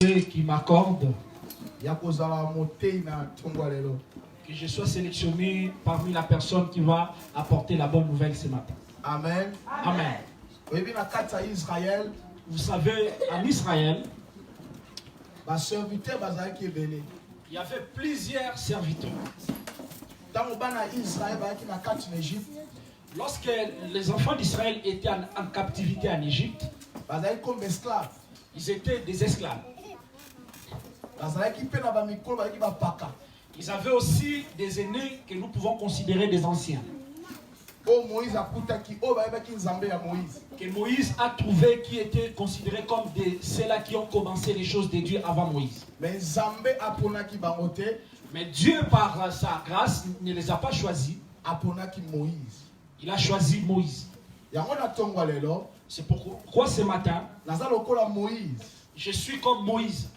qui m'accorde que je sois sélectionné parmi la personne qui va apporter la bonne nouvelle ce matin. Amen. Amen. Vous savez, en Israël, il y avait plusieurs serviteurs. Lorsque les enfants d'Israël étaient en captivité en Égypte, ils étaient des esclaves. Ils avaient aussi des aînés que nous pouvons considérer des anciens. Que Moïse a trouvé qui étaient considérés comme ceux-là qui ont commencé les choses de Dieu avant Moïse. Mais Dieu, par sa grâce, ne les a pas choisis. Il a choisi Moïse. C'est pourquoi ce matin, je suis comme Moïse,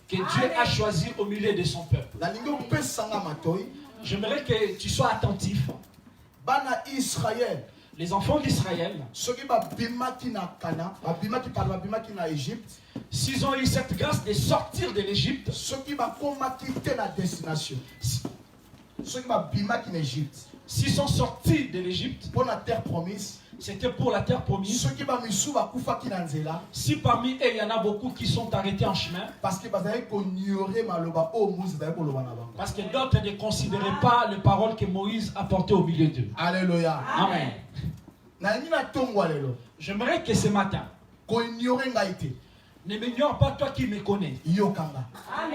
que Dieu a choisi au milieu de son peuple. J'aimerais que tu sois attentif. Les enfants d'Israël, s'ils ont eu cette grâce de sortir de l'Égypte, s'ils sont sortis de l'Égypte, c'était pour la terre promise. Si parmi eux il y en a beaucoup qui sont arrêtés en chemin, parce que d'autres ne considéraient pas les paroles que Moïse apportait au milieu d'eux. Alléluia. Amen. J'aimerais que ce matin, ne m'ignore pas toi qui me connais.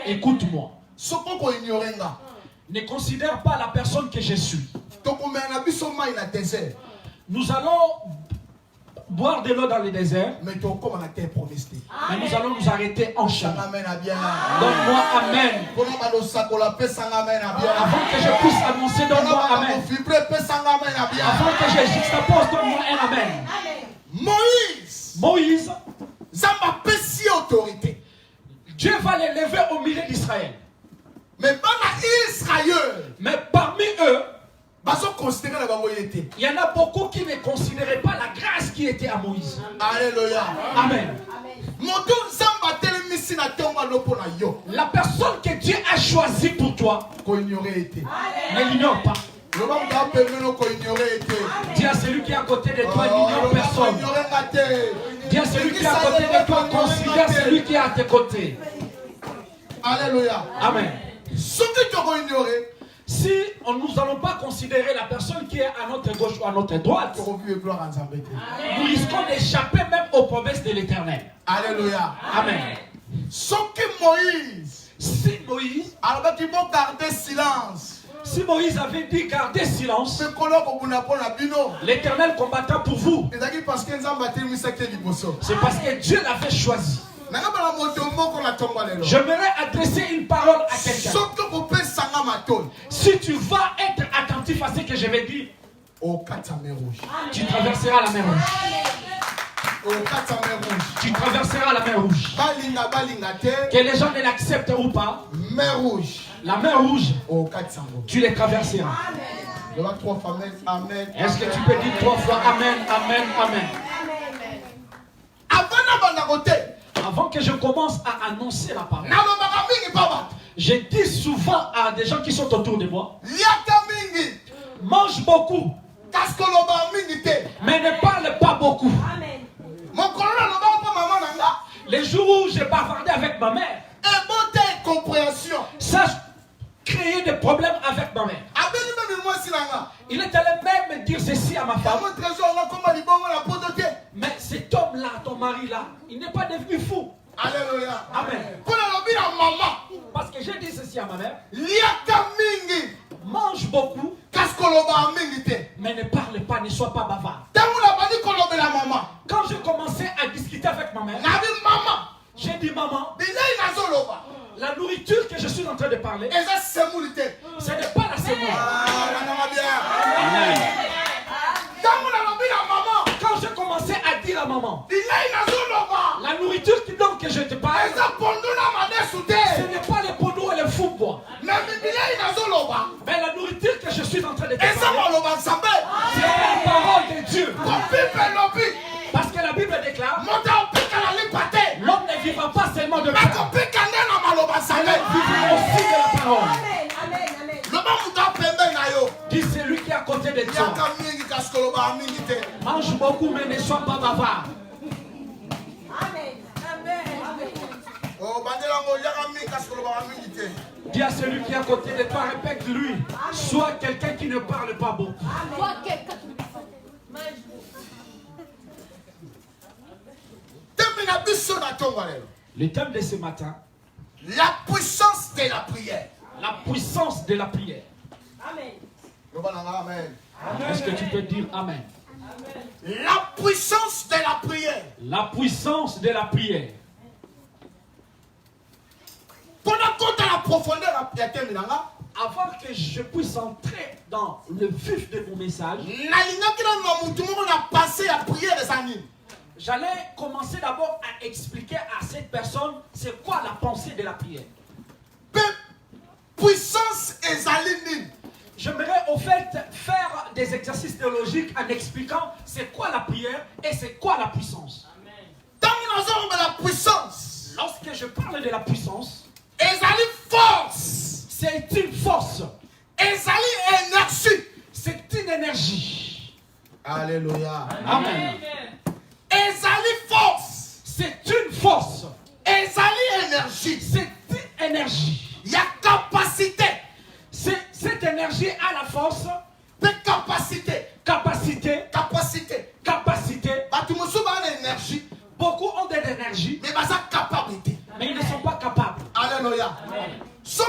Écoute-moi. Ne considère pas la personne que je suis. Nous allons boire de l'eau dans le désert, mais nous allons nous arrêter en chemin. Donne-moi Amen. Avant que je puisse annoncer, donne-moi Amen. Avant que je juxtapose, donne-moi un Amen. Moïse, Dieu va l'élever au milieu d'Israël. Mais parmi eux, il y en a beaucoup qui ne considéraient pas la grâce qui était à Moïse. Alléluia. Amen. La personne que Dieu a choisie pour toi, ne l'ignore pas. Dis à celui qui est à côté de toi, n'ignore personne. Dis à celui qui est à côté de toi, considère celui qui est à tes côtés. Alléluia. Amen. Si nous n'allons pas considérer la personne qui est à notre gauche ou à notre droite, nous risquons d'échapper même aux promesses de l'Éternel. Alléluia. Amen. Si Moïse avait dit garder silence, l'Éternel combattra pour vous. C'est parce que Dieu l'avait choisi. J'aimerais adresser une parole à quelqu'un. Si tu vas être attentif à ce que je vais dire, tu traverseras la mer Rouge. Tu traverseras la mer Rouge. Que les gens ne l'acceptent ou pas, la mer Rouge, tu les traverseras. Est-ce que tu peux dire 3 fois Amen, Amen, Amen? Avant que je commence à annoncer la parole, je dis souvent à des gens qui sont autour de moi, mange beaucoup, mais ne parle pas beaucoup. Les jours où j'ai bavardé avec ma mère, ça créait des problèmes avec ma mère. Il est allé même dire ceci à ma femme. Mais cet homme-là, ton mari-là, il n'est pas devenu fou. Alléluia. Amen. Parce que j'ai dit ceci à ma mère. Mange beaucoup, mais ne parle pas, ne sois pas bavard. Quand j'ai commencé à discuter avec ma mère, j'ai dit maman, la nourriture que je suis en train de parler, ce n'est pas la semoule. Amen. Quand je commençais à dire à maman, la nourriture que je te parle, ce n'est pas les poneaux et les fous-bois. Mais la nourriture que je suis en train de te parler, c'est la parole de Dieu. Parce que la Bible déclare, l'homme ne vivra pas Mange beaucoup, mais ne sois pas bavard. Amen. Amen. Dis à celui qui est à côté de toi, répète-lui. Sois quelqu'un qui ne parle pas beaucoup. Sois quelqu'un qui Le thème de ce matin, la puissance de la prière. la puissance de la prière. Amen. Amen. Est-ce que tu peux dire Amen? La puissance de la prière. La puissance de la prière. Pendant qu'on a la profondeur de la terre, Avant que je puisse entrer dans le vif de mon message, j'allais commencer d'abord à expliquer à cette personne c'est quoi la pensée de la prière. Puissance et zaline. J'aimerais au fait faire des exercices théologiques en expliquant c'est quoi la prière et c'est quoi la puissance. Dans la puissance, lorsque je parle de la puissance, force. C'est une force. Énergie. C'est une énergie. Alléluia. Amen. Force. C'est une force. Énergie. C'est une énergie. Il y a capacité. Cette énergie a la force. Capacité. Capacité. Capacité. Capacité. Énergie. Beaucoup ont de l'énergie. Mais capacité. Mais ils ne sont pas capables. Alléluia. Si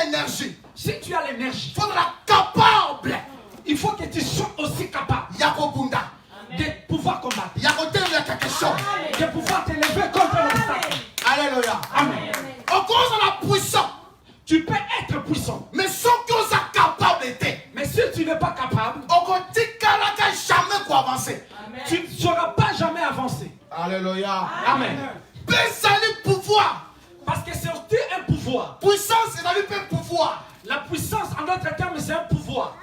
énergie. Si tu as l'énergie, il faudra capable. Il faut que tu sois aussi capable de pouvoir combattre. De pouvoir t'élever contre l'obstacle. Alléluia. Amen. Au cause de la puissance. Tu peux être puissant. Mais sans que ça capacité. Mais si tu n'es pas capable, tu ne seras pas jamais avancé. Alléluia. Amen. Pouvoir. Parce que c'est aussi un pouvoir. Puissance, c'est un pouvoir. La puissance, en d'autres termes, c'est un pouvoir.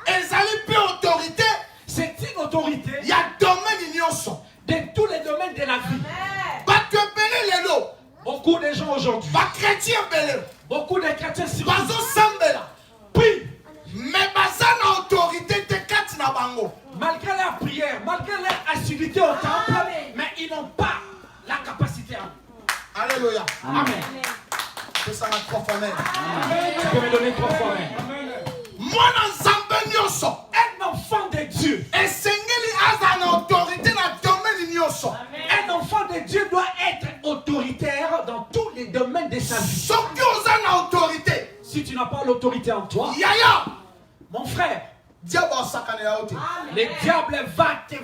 Autorité. C'est une autorité. Il y a domaine ignorant. De tous les domaines de la vie. Beaucoup de gens aujourd'hui. Beaucoup de chrétiens s'y prient. Mais autorité de malgré leur prière, malgré leur assiduité au temple, mais ils n'ont pas la capacité à. Alléluia. Amen. Que ça va trop amen. Tu peux me donner 3 fois amen. Un enfant de Dieu. Un enfant de Dieu doit être autoritaire dans tous les domaines de sa vie. Si tu n'as pas l'autorité en toi, mon frère, le diable va te...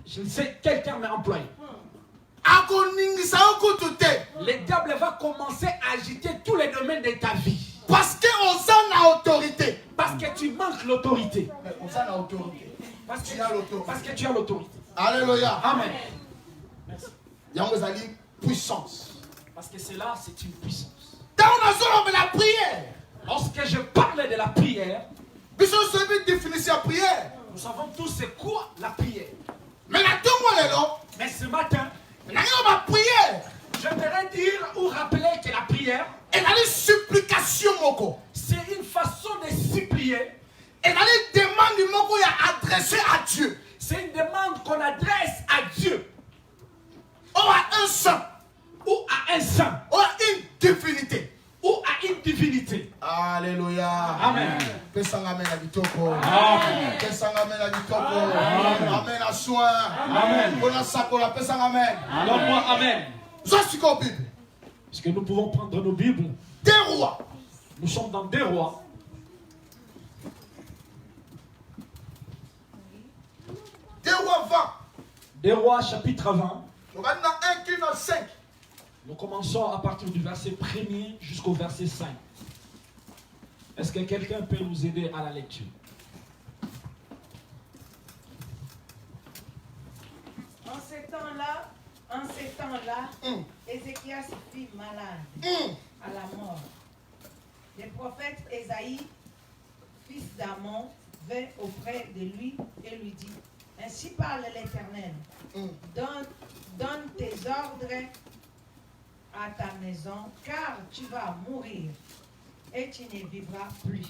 Je ne sais, quelqu'un m'a employé. Le diable va commencer à agiter tous les domaines de ta vie. Parce que on a autorité. Parce que tu manques l'autorité. Parce que tu as l'autorité. Alléluia. Amen. Il y a une puissance. Parce que cela, c'est une puissance. Dans la prière. Lorsque je parle de la prière, nous savons tous c'est quoi la prière. Mais ce matin, j'aimerais dire ou rappeler que la prière, c'est une façon de supplier. C'est une demande qu'on adresse à Dieu. Ou à un saint. Ou à un saint. Ou à une divinité. Ou à une divinité. Alléluia. Amen. Amen. Amen. Donne-moi amen. Est-ce que nous pouvons prendre nos Bibles? 2 Rois. Nous sommes dans 2 Rois. 2 Rois 20. 2 Rois chapitre 20. On va dans 1 qui dans 5. Nous commençons à partir du verset 1er jusqu'au verset 5. Est-ce que quelqu'un peut nous aider à la lecture? En ces temps-là, Ézéchias fut malade à la mort. Le prophète Ésaïe, fils d'Amon, vint auprès de lui et lui dit: Ainsi parle l'Éternel, donne tes ordres à ta maison, car tu vas mourir et tu ne vivras plus.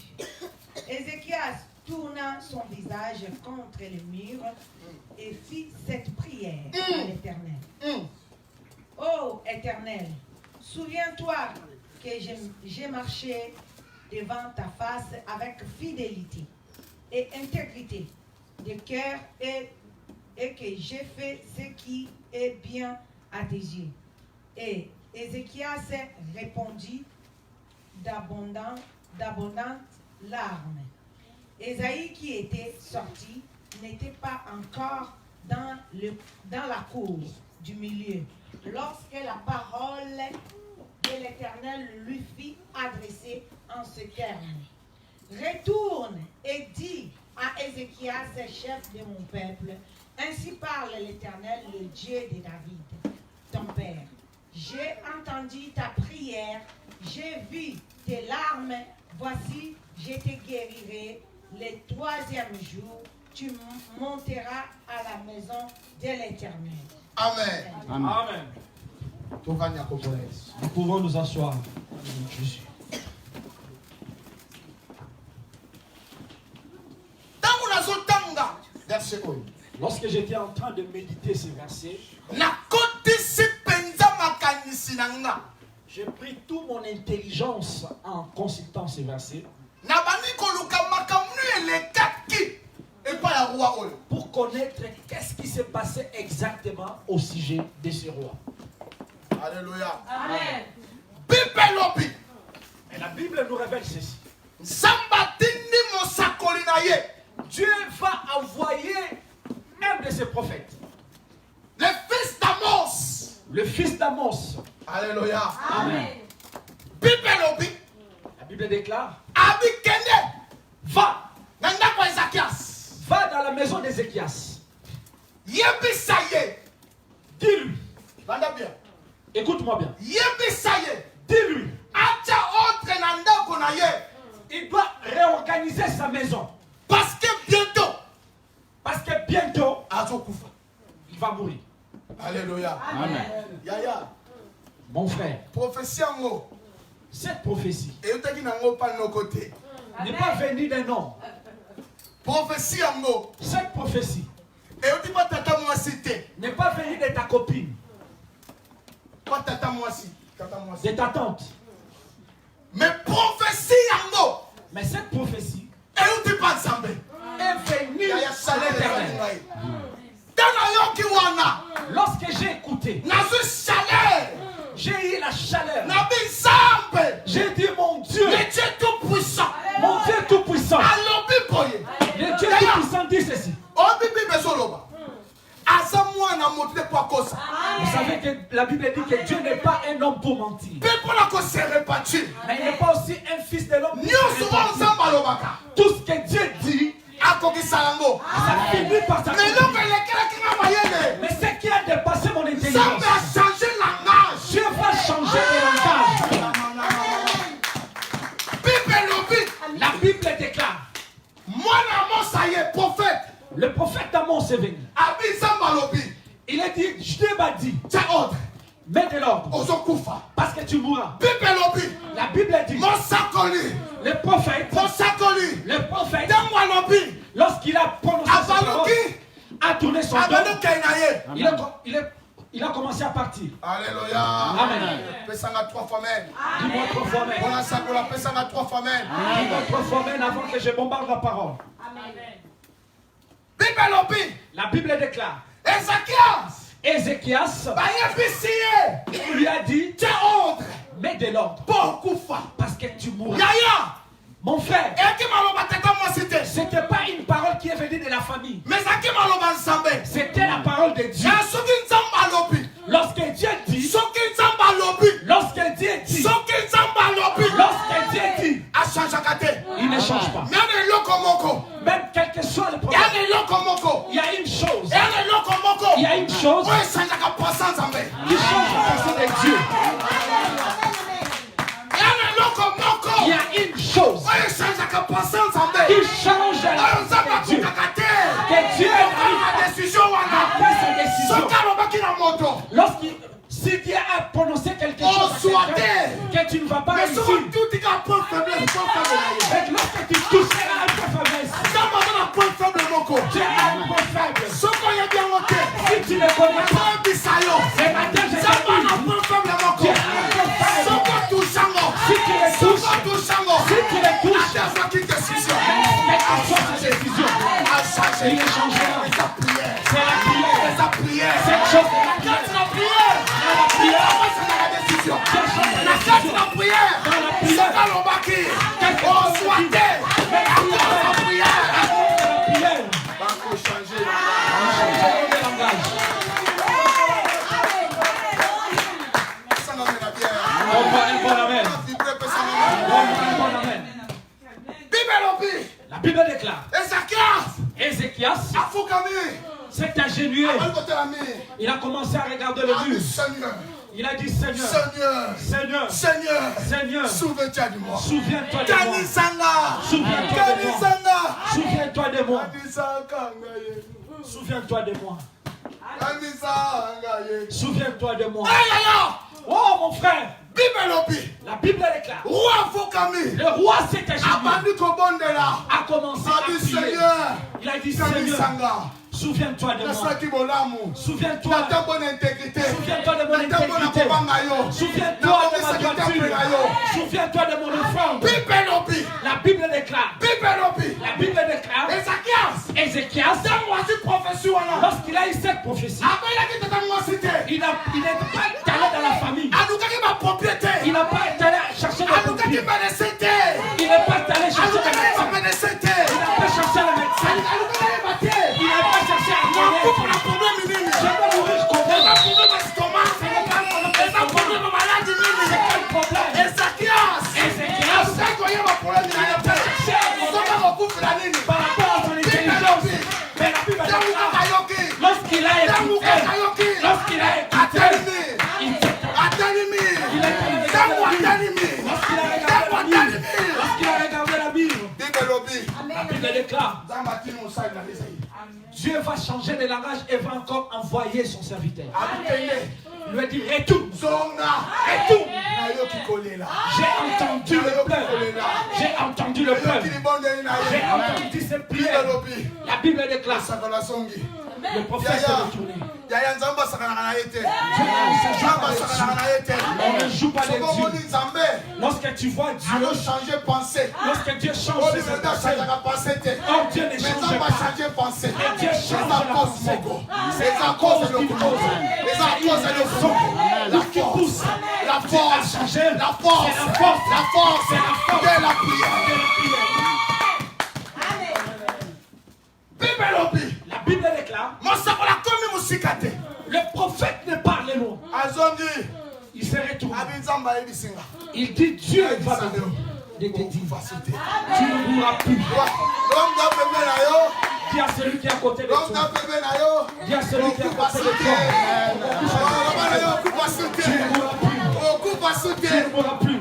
Ézéchias tourna son visage contre le mur et fit cette prière à l'Éternel. Ô Éternel, souviens-toi que j'ai marché devant ta face avec fidélité et intégrité de cœur et que j'ai fait ce qui est bien à tes yeux. Et Ézéchias répondit d'abondantes larmes. Ésaïe qui était sorti n'était pas encore dans la cour du milieu lorsque la parole de l'Éternel lui fit adresser en ce terme. Retourne et dis à Ézéchias, chef de mon peuple, ainsi parle l'Éternel, le Dieu de David, ton père. J'ai entendu ta prière, j'ai vu tes larmes, voici, je te guérirai. Le 3e jour, tu monteras à la maison de l'Éternel. Amen. Amen. Nous pouvons nous asseoir. Jésus. Lorsque j'étais en train de méditer ces versets, j'ai pris toute mon intelligence en consultant ces versets pour connaître qu'est-ce qui s'est passé exactement au sujet de ce roi. Alléluia. Amen. Et la Bible nous révèle ceci. Dieu va envoyer un de ses prophètes. Le fils d'Amos. Alléluia. Amen. La Bible déclare, va dans la maison d'Ézéchias. Dis-lui. Écoute-moi bien. Dis-lui. Il doit réorganiser sa maison. Parce que bientôt, il va mourir. Alléluia. Amen. Yaya. Mon frère, Prophétie en haut. cette prophétie Et vous n'avez pas de nos côtés. n'est pas venue d'un homme. Prophétie en haut. Cette prophétie Et vous dites pas tata moi cité. n'est pas venue de ta copine, Pas tata moi si. Tata moi si. de ta tante. Mais prophétie en haut. Mais cette prophétie Et vous dites pas ensemble. est venue Yaya de salé l'Éternel. Lorsque Lorsque j'ai écouté, chaleur. j'ai eu la chaleur. J'ai J'ai dit, mon Dieu, le Dieu tout puissant. mon Dieu tout-puissant. Alors biboye. Le Dieu tout-puissant dit ceci. O bibi bezoloba. Asa mwana motle kwa kosa. Vous savez que la Bible dit que Dieu n'est pas un homme pour mentir. Pepo la ko se repartir. Mais il n'est pas aussi un fils de l'homme. Nyonso wa nzamba lobaka. Tout ce que Dieu dit, Akokisalango. ça finit par Mais s'accomplir. non, mais Mais ce qui a dépassé mon ça intelligence, va changer langage. Dieu va changer de langage. La Bible déclare, Moi, ça y est, prophète. le prophète Amos est venu. Abi nzamba lobi. Il a dit, je t'ai pas dit, Tiens ordre. mets de l'ordre, Ozokufa. parce que tu mourras. Bible lobi. La Bible dit, Mon sakoli. le prophète, Donne-moi lobi. lorsqu'il a prononcé cette parole, Abaloki. a tourné son dos, Abaloki naye. il a commencé à partir. Alléluia. Amen. Pesanga 3 fois même. Dis-moi 3 fois même. Bona sakola pesanga 3 fois même. Dis-moi 3 fois même avant que je bombarde la parole. Bible lobi. La Bible déclare, Ézéchias. Ézéchias, Baye bisiye. il lui a dit, Tiens ordre. mets de l'ordre, Pour kufa. parce que tu mourras. Yaya. Mon frère, Eki maloba tata moi cité. c'était pas une parole qui est venue de la famille. Mais Zaki maloba nzambe. C'était la parole de Dieu. Ya soki nzamba lobi. Lorsque Dieu dit, Soki nzamba lobi. lorsque Dieu dit, Soki nzamba lobi. lorsque Dieu dit, A change kate. il ne change pas. Miane loko moko. Même quel que soit le problème, Yane loko moko. il y a une chose. Yane loko moko. Il y a une chose Oye change ka passant nzambe. qui change la personne de Dieu. Yane loko moko. Il y a une chose Oye change ka passant nzambe. qui change la Oye nzamba personne de Dieu. kukakate. Que Dieu La décision wana. fait sa décision. Soka lobaki na moto. Lorsqu'il, si Dieu a prononcé quelque On chose, à soit quelqu'un, que tu ne vas pas Mais réussir. souvent, tout est un point faiblesse, point faible. Et lorsque tu toucheras un point faiblesse, Ça m'a donné un point faible, mon co. tu as un point faible. Ce qu'on y a bien noté. Si tu ne connais pas, Un bisayo. ce matin je Ça te m'a dis, un point faible, mon co. tu as un point faible. Ce qu'on touche, Si tu les touches, ce qu'on touche, si tu les touches, à chaque fois qu'il décision. quelque chose de décision. À chaque Il est changé. Et sa prière. C'est la prière. Et sa prière. Cette chose de la Quand prière. tu la prière, La prière. après c'est la décision. Cette chose de La la quand tu décision. la prière, Dans la c'est prière. quand l'on bâtit. Quelque On chose de souhaitait. Mais la prière. La prière. La prière. Banco changer. Changez le langage. Ça n'en est la bière. On voit un bon amen. Vibrer, peut s'en On aller. voit un bon amen. Bible obéit. La Bible déclare. Ezekias. Ézéchias Afukami. s'est agenouillé. Avant côté l'ami. Il a commencé à regarder le mur. Seigneur. Il a dit Seigneur, Seigneur. Seigneur, Seigneur. Seigneur, Souviens-toi de moi. souviens-toi de moi. Kanisanga. Souviens-toi de moi. Kanisanga. Souviens-toi de moi. Kanisanga. Souviens-toi de moi. Kanisanga. Souviens-toi de moi. Aïe aïe aïe. Oh mon frère, Bible obéit. la Bible déclare. Roi Afukami. Le roi s'est agenouillé. Abandi Kobondela. A commencé à A dit prier. Seigneur. Il a dit Seigneur, Kanisanga. souviens-toi de moi. Nasaki bolamu. Souviens-toi. Nata bonne intégrité. Souviens-toi de mon Nata bonne intégrité. kobanga yo. Souviens-toi de ma voiture. Souviens-toi de mon offrande. Bible obéit. La Bible déclare. Bible obéit. La Bible déclare. Ezekias. Ézéchias, Tango asi prophétie wana. lorsqu'il a eu cette prophétie, Abayaki tata mwasite. il n'est pas allé dans la famille. Alukaki ba propriété. Il n'a pas été allé chercher des Alukaki papiers. ba desete. Il n'est pas allé chercher des Alukaki médecins. ba desete. Il n'a pas cherché le médecin. Alukaki ba te. Il n'a pas cherché à Nakupu guérir. na problème nini. Je vais mourir comment? Eza problème estomac. Eza problème maladie nini. C'est quel problème? Ezekias. Ézéchias, Alukaki oye ba problème nini. Soka bakufila nini. par rapport à son intelligence, mais la Bible Tango déclare, kayoki. lorsqu'il a Tango écouté, kayoki. lorsqu'il a écouté, Atalimi. il s'est Atalimi. Il a regardé Tango la Bible. atalimi. Lorsqu'il a Tango regardé la Bible, atalimi. lorsqu'il a regardé la Bible, Bible obéit. la Bible déclare, Zambatini osali na Isaïe. Dieu va changer de langage et va encore envoyer son serviteur. Akutende. Il lui a dit, retourne, Zonga. retourne. Nayoki kolela. J'ai entendu le pleur. J'ai entendu le pleur. Nayoki libondeli na J'ai ye. entendu ces prières. Bible obéit. La Bible déclare, Sakala songi. le prophète s'est retourné. Yaya nzambe asakanaka na ye te. Dieu ne joue Nzambe pas des asakanaka na ye te. On ne joue pas des Soko omoni dieux. nzambe Lorsque tu vois Dieu, azochanger pensée. lorsque Dieu change Oyo ses mende pensées, achangeaka pensée te. oh Dieu ne Mais change nzambe pas. achange pensée. Et Dieu change Eza la cause pensée. moko. C'est Eza à cause cause d'une eloko cause. moko. Eza C'est cause une eloko raison. moko. La Qui force. pousse. La Dieu a force. changé. La force. C'est la force. La force. C'est la force. De la prière. de la prière. Bible obéit. La Bible déclare, Mosakola komi musika te. le prophète ne parle loin. Azongi. Il s'est retourné. Abi nzambe ayebisinga. Il dit Dieu va te dire. De te dire, tu ne mourras plus. Longa pembe na yo. Dis à celui qui est à côté de Longa toi. pembe na yo. Dis à celui qui est à Okupa côté de sute. toi. Okupa sute. Tu ne mourras plus. Okupa sute. Tu ne mourras plus.